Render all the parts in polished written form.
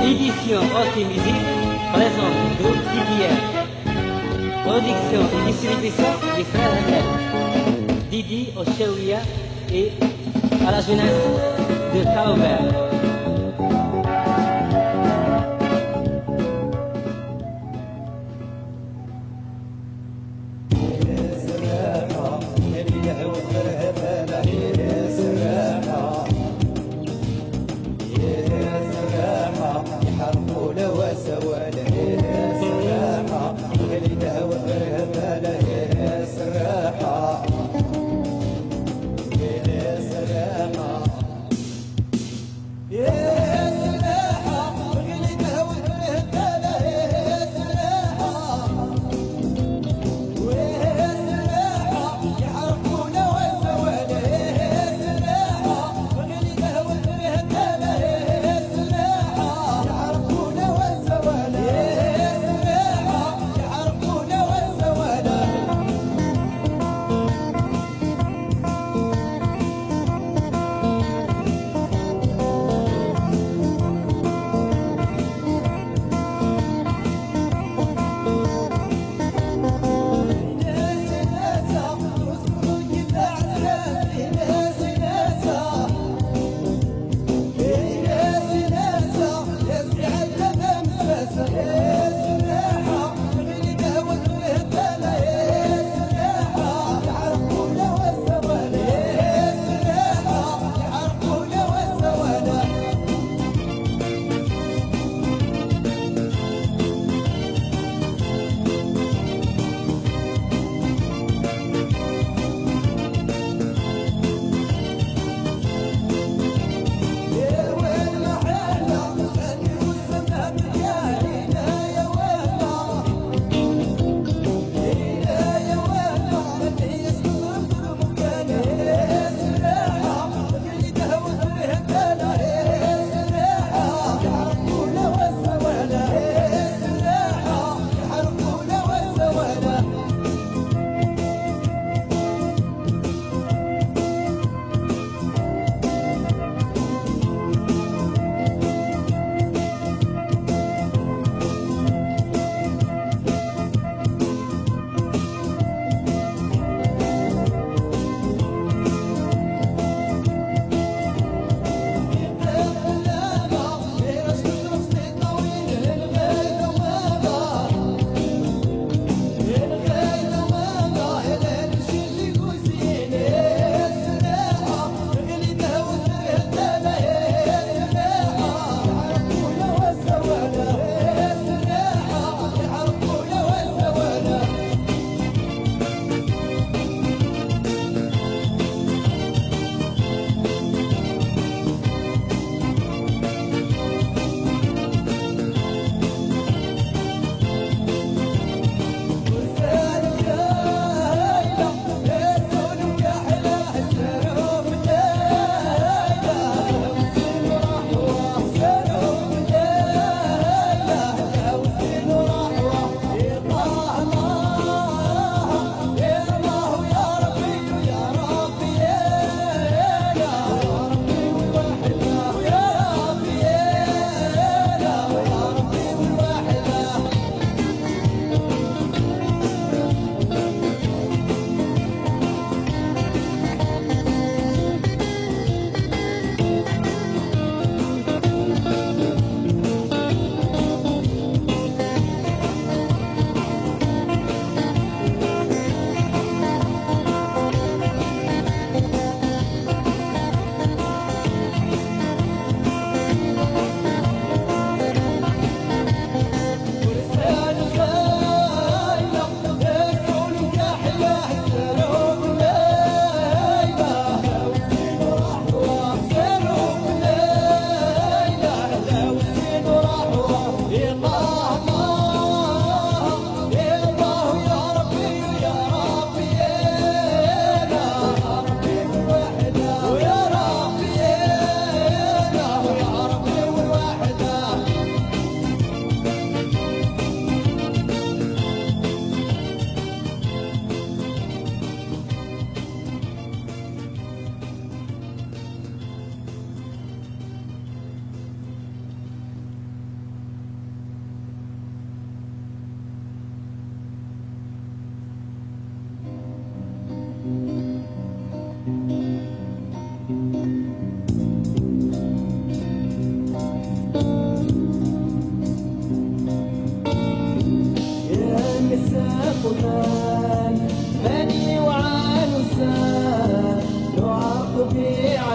Édition Haute Musique présente le groupe thiguyere. Production et distribution des frères Rebelles, Didi au Chewia et à la jeunesse de Caoubert.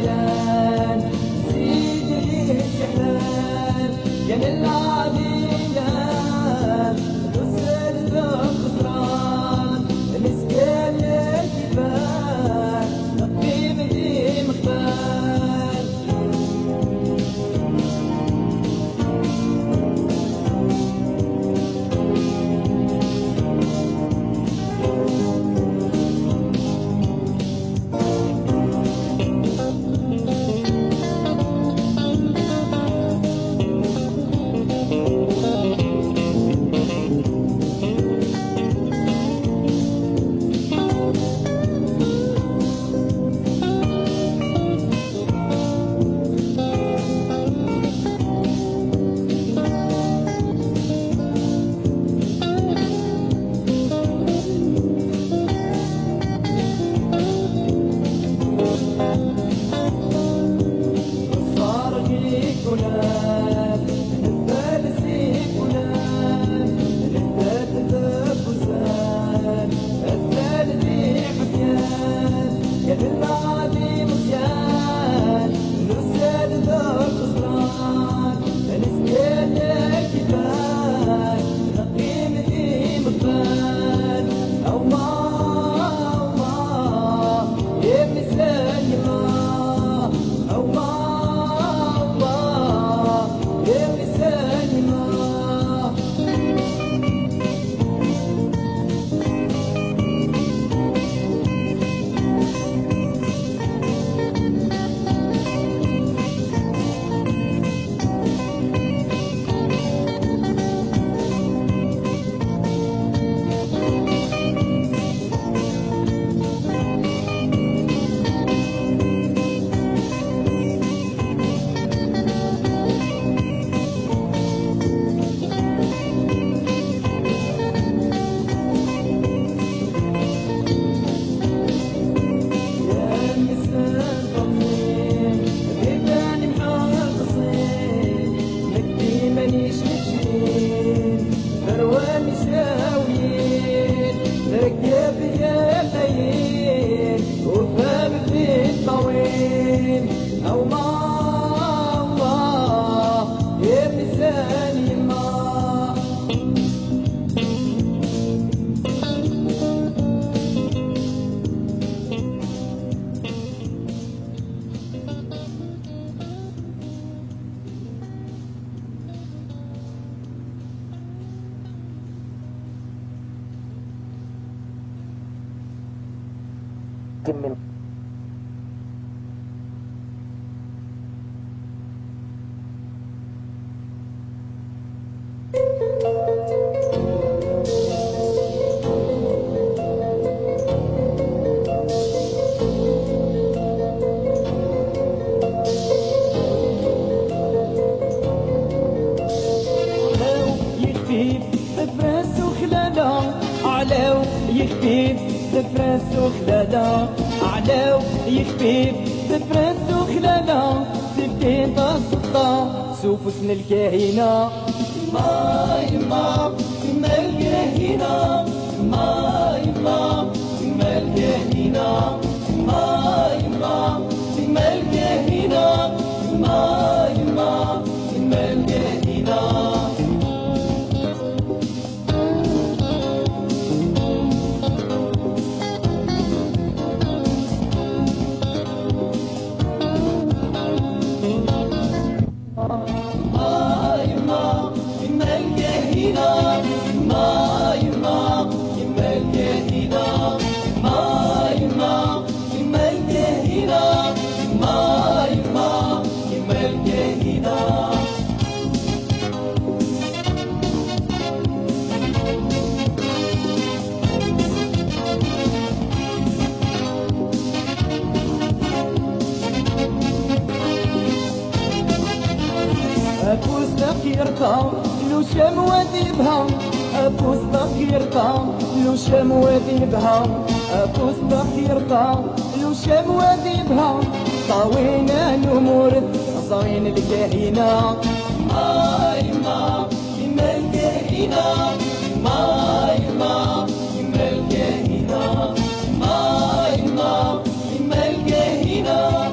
العيان سيدي الشحنان يا للعديان نسل الخسران مسكين يا جبال نقيم دي مقبال من علاو يخفيف دفرس وخلالا علاو يخفيف دفرس وخلالا سبتين تصطى سوفسن الكاهنة ما يما ما الكاهنة ما يما ما الكاهنة ما يما ما الكاهنة ما يما ما الكاهنة لو شام وادي بها أفوس بخيرتا لو شام وادي بها أفوس بخيرتا لو شام وادي بها طاوينا الأمور صاين الكاهنة ما يما يما الكاهنة ما يما يما الكاهنة ما يما يما الكاهنة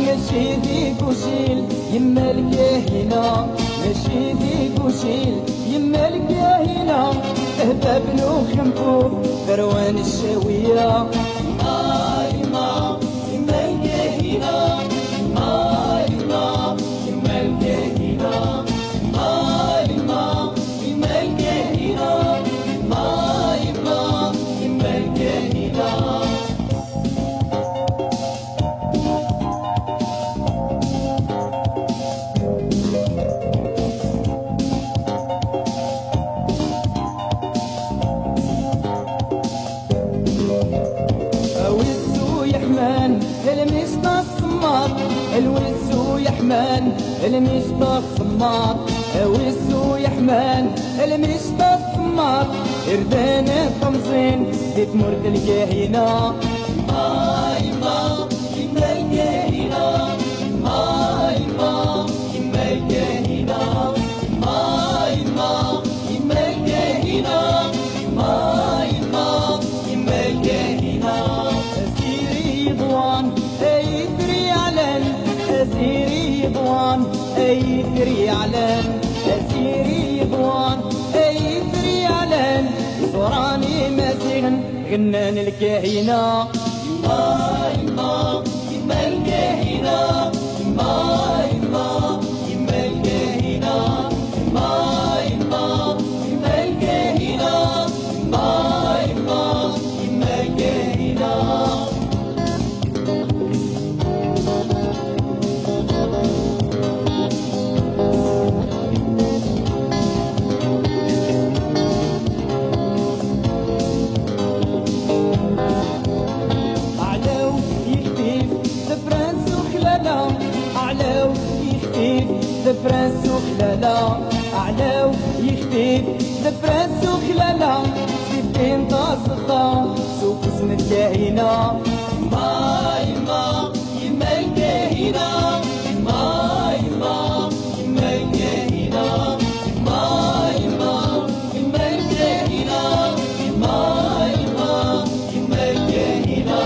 ماشي ذيك وشيل يما الكاهنة، ماشي ذيك وشيل يما الكاهنة، اهدى بنو خنفور فروان الشاوية. يما يما يما الكاهنة، يما يما يما الكاهنة، يما يما يما الكاهنة، يما يما يما الكاهنة. المشطة الصمار الوسو يحمان، المشطة الصمار الوسو يحمان، المشطة الصمار إردان طمزين زيت مرد الكاهنة. يما يما يما الكاهنة، يما يما يما الكاهنة، يما يما يما الكاهنة، يما يما يما الكاهنة. أسيري ضوان أيثري علن، أسيري ضوان أيثري علن، أسيري ضوان أيثري علن، ضراني مسيغن غنان الكاهنة. يما يما يما الكاهنة، يما يما يما الكاهنة، يما يما يما الكاهنة، يما يما يما الكاهنة. أعلاو يختيف دفرانس وخلالة، أعلاو يختيف دفرانس وخلالة، سيفين تصدى سوق اسم الكاهنة. يما يما يما الكاهنة، يما يما يما الكاهنة، يما يما يما الكاهنة، يما يما يما الكاهنة.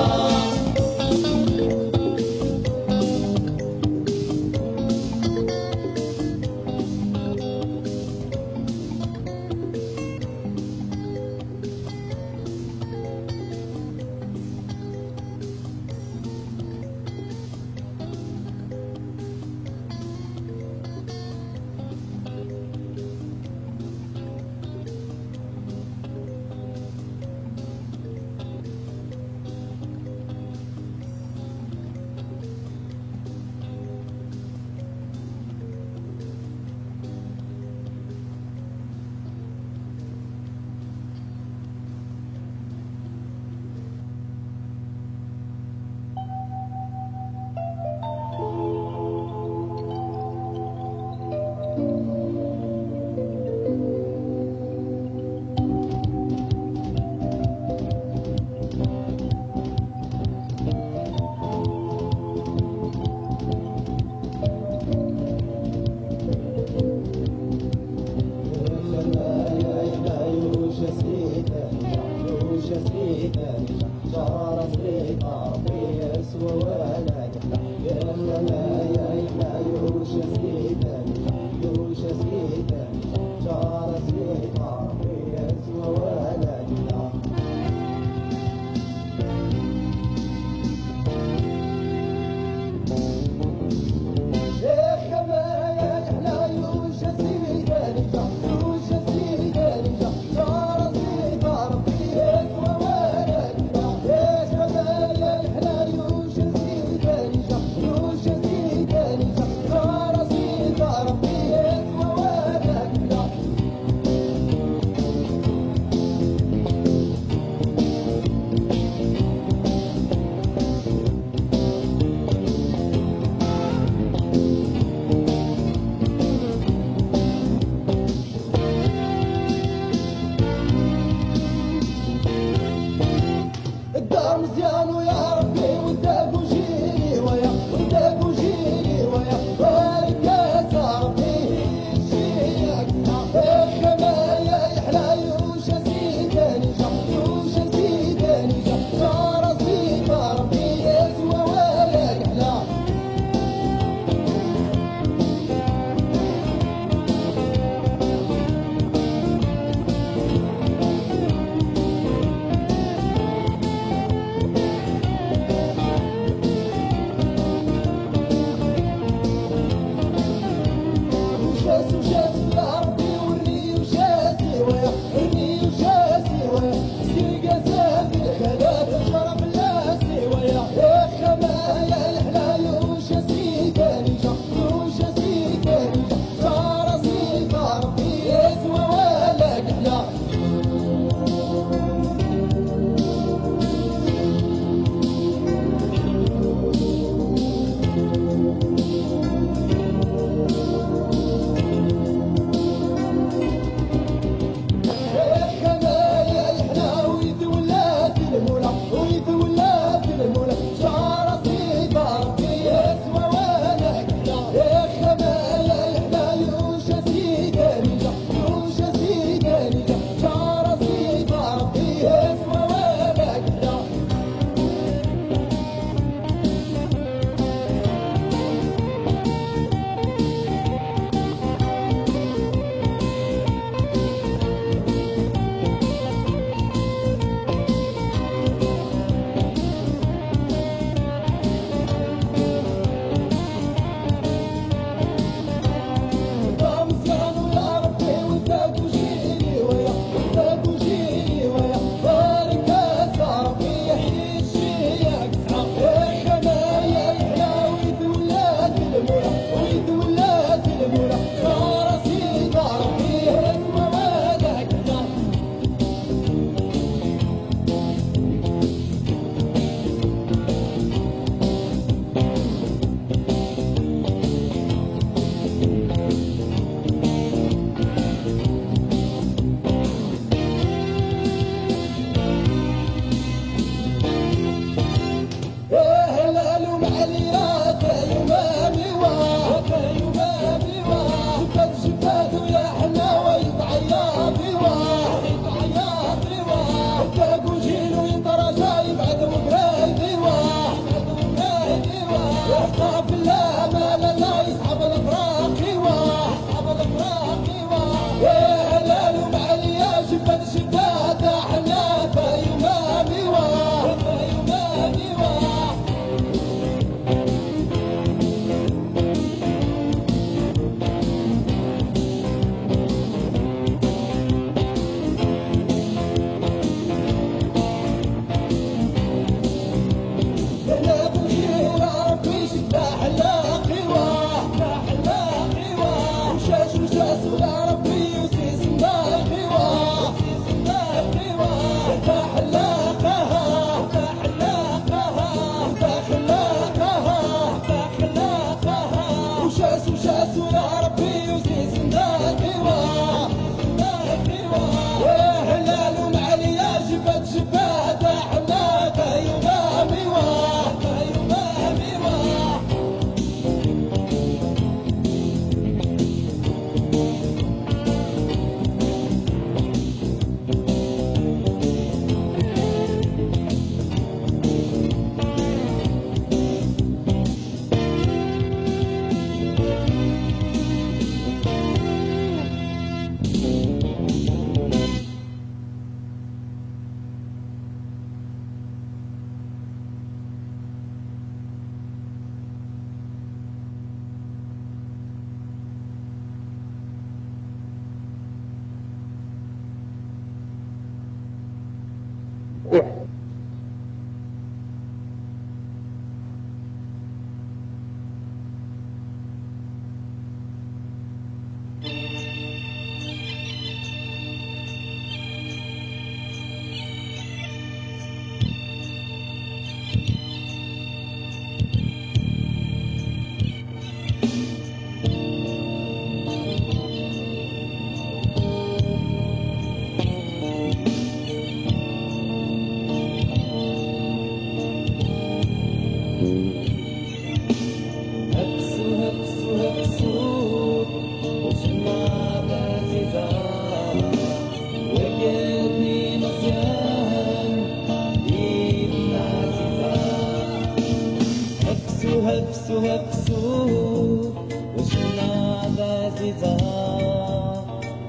إيه.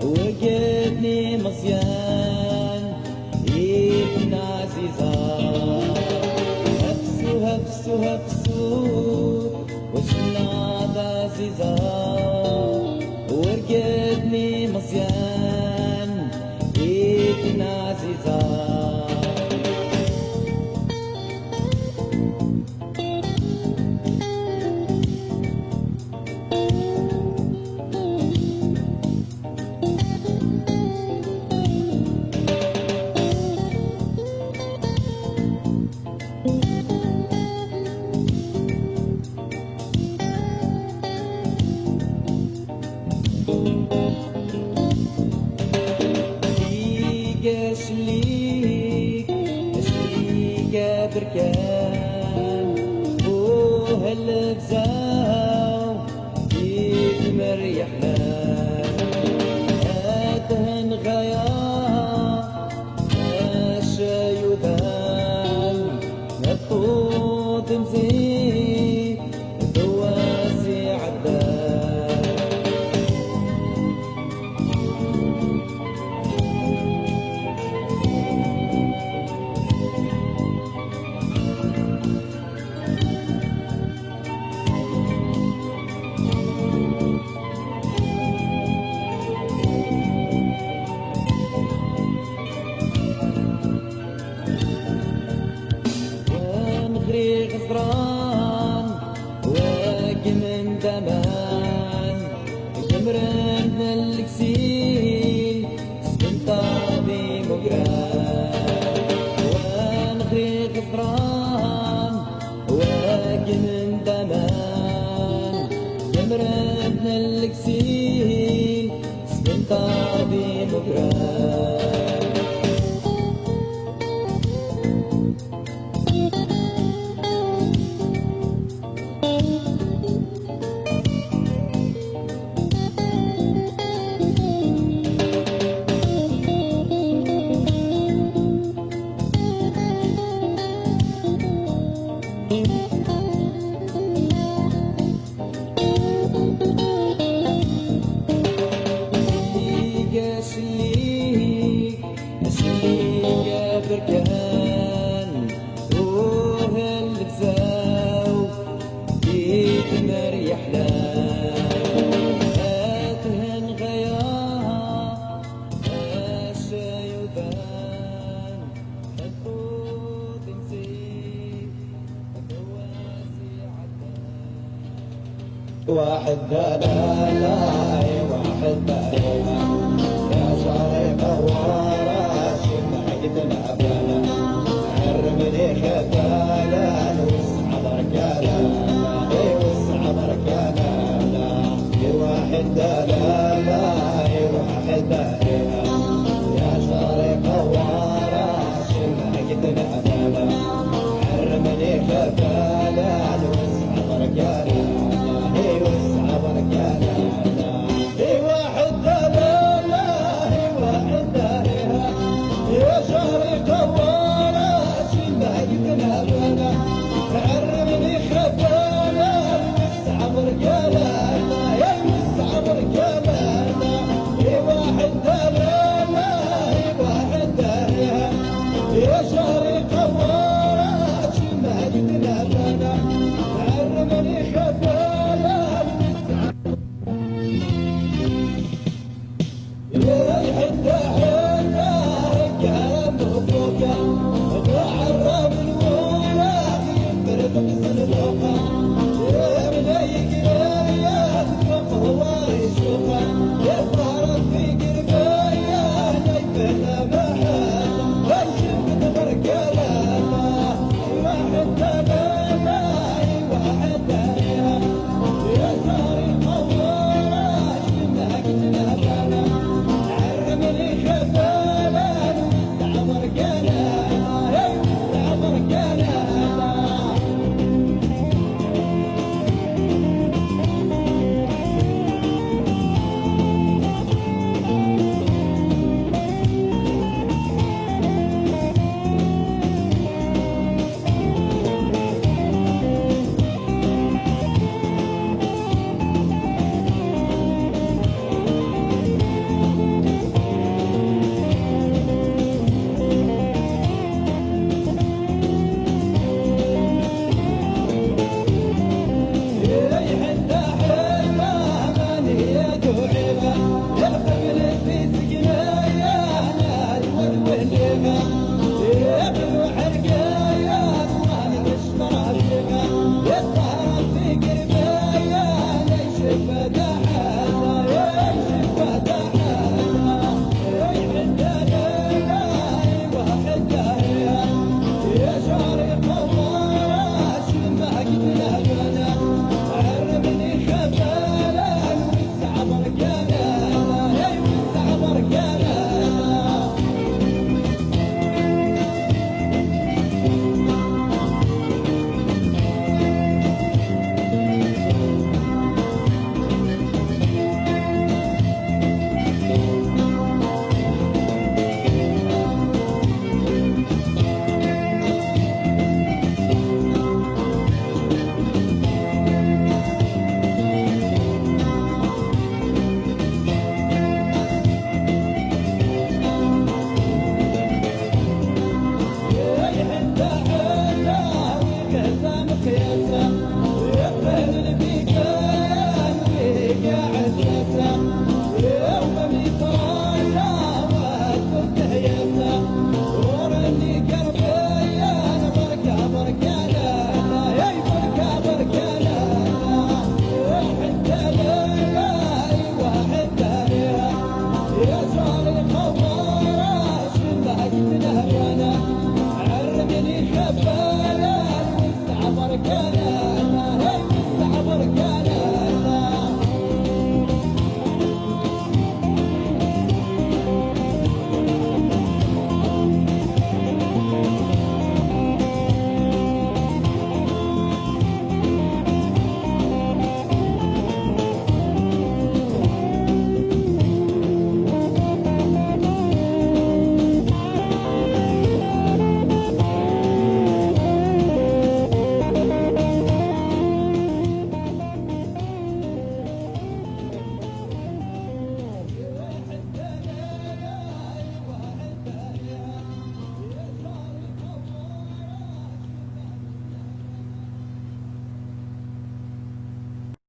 وجدني مصيان إيدنا عزيزة هفسو وشنا عزيزة وجدني مصيان إيدنا عزيزة بركان وهالبزاو يتمر يحلال هاتهن غايا الشيودان نفوت مزيد دواسي عدال غفران واقي من دمان جمرن الكسيل سبنطابي مقران ونغري غفران واقي من دمان جمرن الكسيل سبنطابي مقران بركان وهالبزاو يتمر يحلال هاتهن غيا الشيودان الفوت نسيت دواسي عدان واحد دلالاي واحد دلالا يا شريف الورش معقدنا بلا عرمني خبالا وسع بركالا وسع بركالا واحد دلالا واحد دلالا يا شريف الورش معقدنا بلا عرمني خبالا وسع بركالا وسع بركالا واحد دلالا واحد دلالا يا شهري قوالا شبهتنا بنا تعرمني خبالا وسع بركالا يا وسع بركالا واحد دلالا واحد دلالا يا شهري قوالا شبهتنا بنا تعرمني خبالا يا حتى حتى كلام فوقك حال